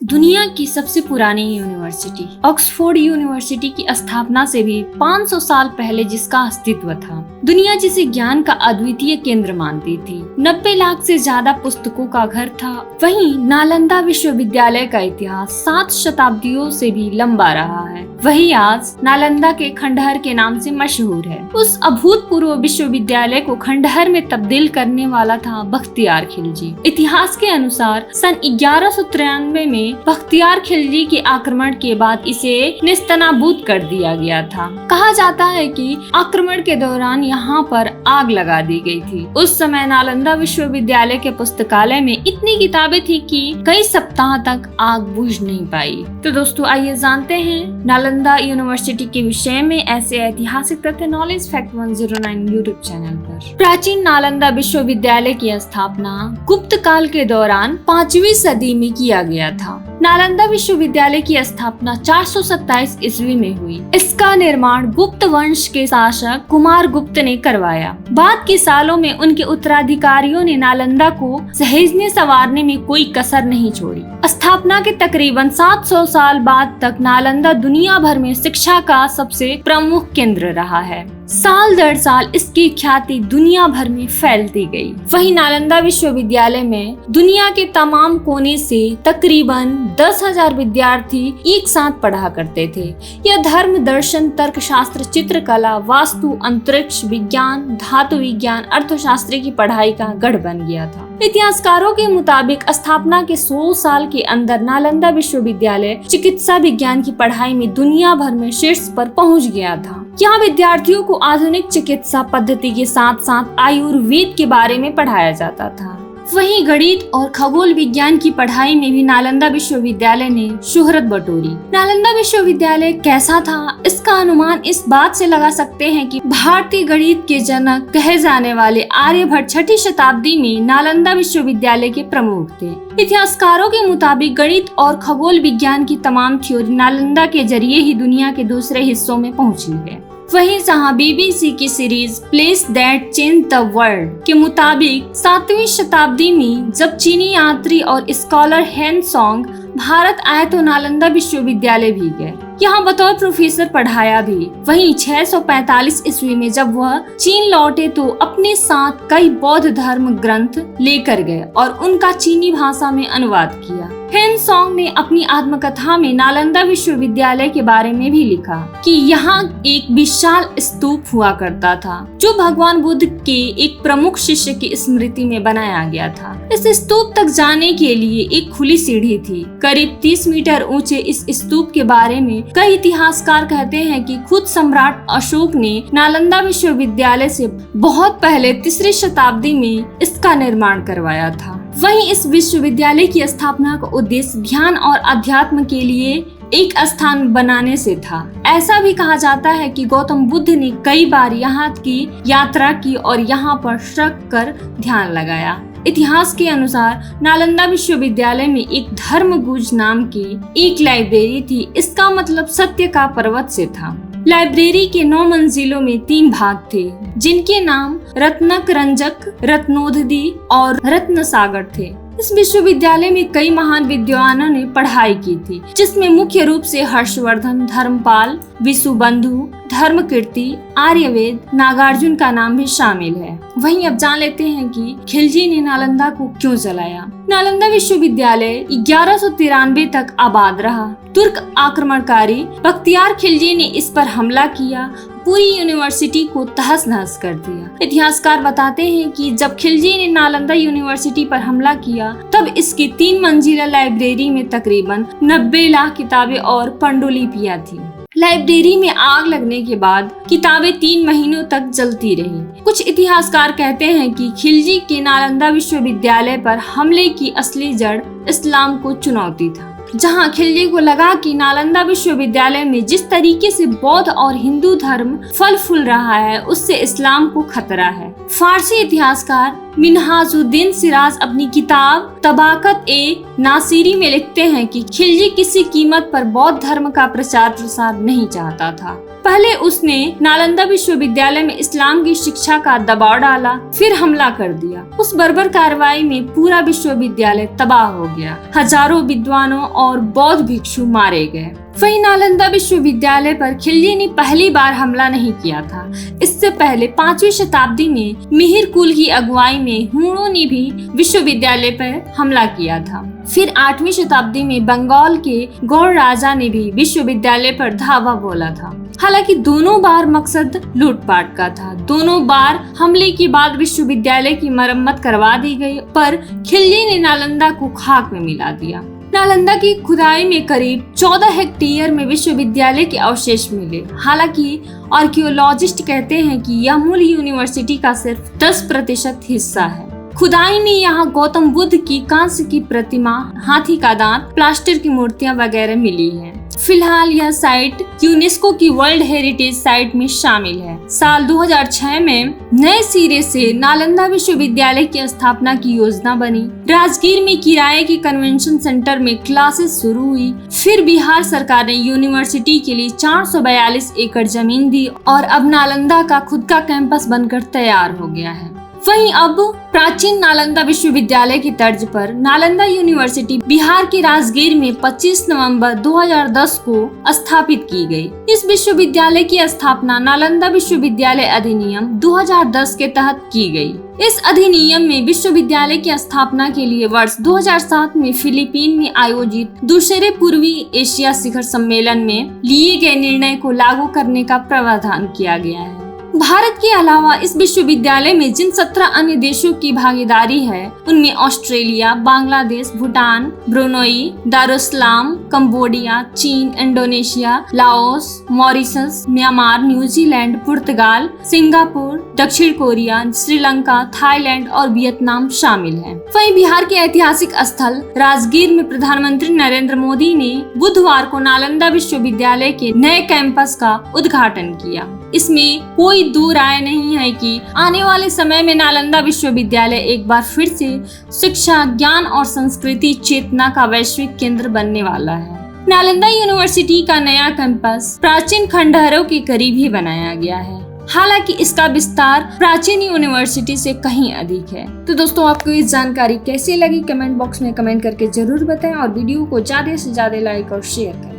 दुनिया की सबसे पुरानी यूनिवर्सिटी ऑक्सफोर्ड यूनिवर्सिटी की स्थापना से भी 500 साल पहले जिसका अस्तित्व था। दुनिया जिसे ज्ञान का अद्वितीय केंद्र मानती थी, 90 लाख से ज्यादा पुस्तकों का घर था। वहीं नालंदा विश्वविद्यालय का इतिहास 7 शताब्दियों से भी लंबा रहा है। वही आज नालंदा के खंडहर के नाम से मशहूर है। उस अभूतपूर्व विश्वविद्यालय को खंडहर में तब्दील करने वाला था बख्तियार खिलजी। इतिहास के अनुसार सन 1193 में बख्तियार खिलजी के आक्रमण के बाद इसे नेस्तनाबूद कर दिया गया था। कहा जाता है कि आक्रमण के दौरान यहाँ पर आग लगा दी गई थी। उस समय नालंदा विश्वविद्यालय के पुस्तकालय में इतनी किताबें थी कि कई सप्ताह तक आग बुझ नहीं पाई। तो दोस्तों आइए जानते हैं नालंदा यूनिवर्सिटी के विषय में ऐसे ऐतिहासिक तथ्य नॉलेज फैक्ट 109 यूट्यूब चैनल पर। प्राचीन नालंदा विश्वविद्यालय की स्थापना गुप्त काल के दौरान 5वीं सदी में किया गया था। नालंदा विश्वविद्यालय की स्थापना 427 ईस्वी में हुई। इसका निर्माण गुप्त वंश के शासक कुमार गुप्त ने करवाया। बाद के सालों में उनके उत्तराधिकारियों ने नालंदा को सहेजने संवारने में कोई कसर नहीं छोड़ी। स्थापना के तकरीबन 700 साल बाद तक नालंदा दुनिया भर में शिक्षा का सबसे प्रमुख केंद्र रहा है। साल दर साल इसकी ख्याति दुनिया भर में फैलती गई। वहीं नालंदा विश्वविद्यालय में दुनिया के तमाम कोने से तकरीबन 10,000 विद्यार्थी एक साथ पढ़ा करते थे। यह धर्म, दर्शन, तर्कशास्त्र, चित्रकला, वास्तु, अंतरिक्ष विज्ञान, धातु विज्ञान, अर्थशास्त्र की पढ़ाई का गढ़ बन गया था। इतिहासकारों के मुताबिक स्थापना के 100 साल के अंदर नालंदा विश्वविद्यालय चिकित्सा विज्ञान की पढ़ाई में दुनिया भर में शीर्ष पर पहुंच गया था। यहाँ विद्यार्थियों को आधुनिक चिकित्सा पद्धति के साथ साथ आयुर्वेद के बारे में पढ़ाया जाता था। वहीं गणित और खगोल विज्ञान की पढ़ाई में भी नालंदा विश्वविद्यालय ने शोहरत बटोरी। नालंदा विश्वविद्यालय कैसा था, इसका अनुमान इस बात से लगा सकते हैं कि भारतीय गणित के जनक कहे जाने वाले आर्यभट्ट 6ठी शताब्दी में नालंदा विश्वविद्यालय के प्रमुख थे। इतिहासकारों के मुताबिक गणित और खगोल विज्ञान की तमाम थ्योरी नालंदा के जरिए ही दुनिया के दूसरे हिस्सों में पहुंची है। वहीं जहां बीबीसी की series place that change the world के मुताबिक 7वीं शताब्दी में जब चीनी यात्री और स्कॉलर हेन सोंग भारत आए तो नालंदा विश्वविद्यालय भी गए। यहाँ बतौर प्रोफेसर पढ़ाया भी। वहीं 645 ईस्वी में जब वह चीन लौटे तो अपने साथ कई बौद्ध धर्म ग्रंथ लेकर गए और उनका चीनी भाषा में अनुवाद किया। हेन सोंग ने अपनी आत्मकथा में नालंदा विश्वविद्यालय के बारे में भी लिखा कि यहाँ एक विशाल स्तूप हुआ करता था जो भगवान बुद्ध के एक प्रमुख शिष्य की स्मृति में बनाया गया था। इस स्तूप तक जाने के लिए एक खुली सीढ़ी थी। करीब 30 मीटर ऊंचे इस स्तूप के बारे में कई इतिहासकार कहते हैं कि खुद सम्राट अशोक ने नालंदा विश्वविद्यालय से बहुत पहले 3री शताब्दी में इसका निर्माण करवाया था। वहीं इस विश्वविद्यालय की स्थापना का उद्देश्य ध्यान और अध्यात्म के लिए एक स्थान बनाने से था। ऐसा भी कहा जाता है कि गौतम बुद्ध ने कई बार यहाँ की यात्रा की और यहाँ पर श्रक कर ध्यान लगाया। इतिहास के अनुसार नालंदा विश्वविद्यालय में एक धर्मगुज नाम की एक लाइब्रेरी थी। इसका मतलब सत्य का पर्वत से था। लाइब्रेरी के 9 मंजिलों में 3 भाग थे जिनके नाम रत्नक रंजक, रत्नोदधि और रत्न सागर थे। इस विश्वविद्यालय में कई महान विद्वानों ने पढ़ाई की थी जिसमें मुख्य रूप से हर्षवर्धन, धर्मपाल, विसुबंधु, धर्मकीर्ति, आर्यवेद, नागार्जुन का नाम भी शामिल है। वहीं अब जान लेते हैं कि खिलजी ने नालंदा को क्यों जलाया। नालंदा विश्वविद्यालय 1193 तक आबाद रहा। तुर्क आक्रमणकारी बख्तियार खिलजी ने इस पर हमला किया, पूरी यूनिवर्सिटी को तहस नहस कर दिया। इतिहासकार बताते हैं कि जब खिलजी ने नालंदा यूनिवर्सिटी पर हमला किया तब इसकी 3 मंजिला लाइब्रेरी में तकरीबन 90 लाख किताबें और पांडुलिपियां थी। लाइब्रेरी में आग लगने के बाद किताबें 3 महीनों तक जलती रही। कुछ इतिहासकार कहते हैं कि खिलजी के नालंदा विश्वविद्यालय पर हमले की असली जड़ इस्लाम को चुनौती था। जहां खिलजी को लगा कि नालंदा विश्वविद्यालय में जिस तरीके से बौद्ध और हिंदू धर्म फल फूल रहा है उससे इस्लाम को खतरा है। फारसी इतिहासकार मिन्हाजुद्दीन सिराज अपनी किताब तबाकत ए नासिरी में लिखते हैं कि खिलजी किसी कीमत पर बौद्ध धर्म का प्रचार प्रसार नहीं चाहता था। पहले उसने नालंदा विश्वविद्यालय में इस्लाम की शिक्षा का दबाव डाला, फिर हमला कर दिया। उस बर्बर कार्रवाई में पूरा विश्वविद्यालय तबाह हो गया। हजारों विद्वानों और बौद्ध भिक्षु मारे गए। वहीं नालंदा विश्वविद्यालय पर खिलजी ने पहली बार हमला नहीं किया था। इससे पहले 5वीं शताब्दी में मिहिर कुल की अगुवाई में हुणों ने भी विश्वविद्यालय पर हमला किया था। फिर 8वीं शताब्दी में बंगाल के गौड़ राजा ने भी विश्वविद्यालय पर धावा बोला था। हालांकि दोनों बार मकसद लूटपाट का था। दोनों बार हमले के बाद विश्वविद्यालय की मरम्मत करवा दी गई, पर खिलजी ने नालंदा को खाक में मिला दिया। नालंदा की खुदाई में करीब 14 हेक्टेयर में विश्वविद्यालय के अवशेष मिले। हालांकि आर्कियोलॉजिस्ट कहते हैं कि यह मूल यूनिवर्सिटी का सिर्फ 10% हिस्सा है। खुदाई में यहाँ गौतम बुद्ध की कांस्य की प्रतिमा, हाथी का दांत, प्लास्टर की मूर्तियां वगैरह मिली हैं। फिलहाल यह साइट यूनेस्को की वर्ल्ड हेरिटेज साइट में शामिल है। साल 2006 में नए सिरे से नालंदा विश्वविद्यालय की स्थापना की योजना बनी। राजगीर में किराए के कन्वेंशन सेंटर में क्लासेस शुरू हुई। फिर बिहार सरकार ने यूनिवर्सिटी के लिए 442 एकड़ जमीन दी और अब नालंदा का खुद का कैंपस बनकर तैयार हो गया है। वहीं अब प्राचीन नालंदा विश्वविद्यालय की तर्ज पर नालंदा यूनिवर्सिटी बिहार के राजगीर में 25 नवंबर 2010 को स्थापित की गई। इस विश्वविद्यालय की स्थापना नालंदा विश्वविद्यालय अधिनियम 2010 के तहत की गई। इस अधिनियम में विश्वविद्यालय की स्थापना के लिए वर्ष 2007 में फिलीपीन में आयोजित दूसरे पूर्वी एशिया शिखर सम्मेलन में लिए गए निर्णय को लागू करने का प्रावधान किया गया है। भारत के अलावा इस विश्वविद्यालय में जिन 17 अन्य देशों की भागीदारी है, उनमें Australia, Bangladesh, Bhutan, Brunei, Darussalam, Cambodia, चीन, Indonesia, Laos, Mauritius, Myanmar, New Zealand, पुर्तगाल, सिंगापुर, दक्षिण कोरिया, श्रीलंका, थाईलैंड और वियतनाम शामिल हैं। वहीं बिहार के ऐतिहासिक स्थल राजगीर में प्रधानमंत्री नरेंद्र मोदी ने बुधवार को नालंदा विश्वविद्यालय के नए कैंपस का उद्घाटन किया। इसमें कोई दो राय नहीं है कि आने वाले समय में नालंदा विश्वविद्यालय एक बार फिर से शिक्षा, ज्ञान और संस्कृति चेतना का वैश्विक केंद्र बनने वाला है। नालंदा यूनिवर्सिटी का नया कैंपस प्राचीन खंडहरों के करीब ही बनाया गया है। हालांकि इसका विस्तार प्राचीन यूनिवर्सिटी से कहीं अधिक है। तो दोस्तों, आपको ये जानकारी कैसी लगी कमेंट बॉक्स में कमेंट करके जरूर बताएं और वीडियो को ज्यादा से ज्यादा लाइक और शेयर करें।